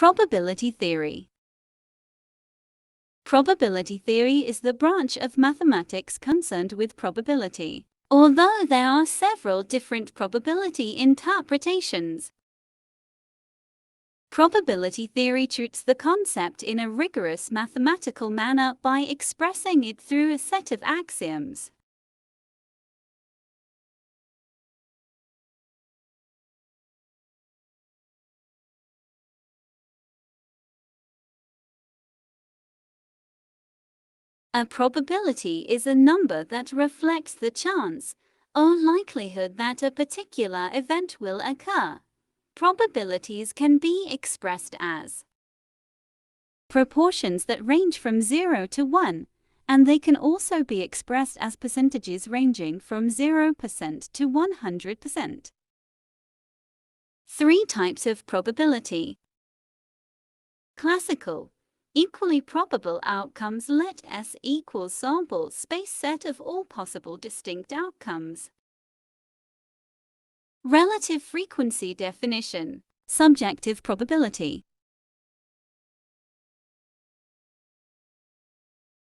Probability theory. Probability theory is the branch of mathematics concerned with probability, although there are several different probability interpretations. Probability theory treats the concept in a rigorous mathematical manner by expressing it through a set of axioms. A probability is a number that reflects the chance or likelihood that a particular event will occur. Probabilities can be expressed as proportions that range from 0 to 1, and they can also be expressed as percentages ranging from 0% to 100%. 3 types of probability. Classical. Equally probable outcomes. Let S equals sample space set of all possible distinct outcomes. Relative frequency definition. Subjective probability.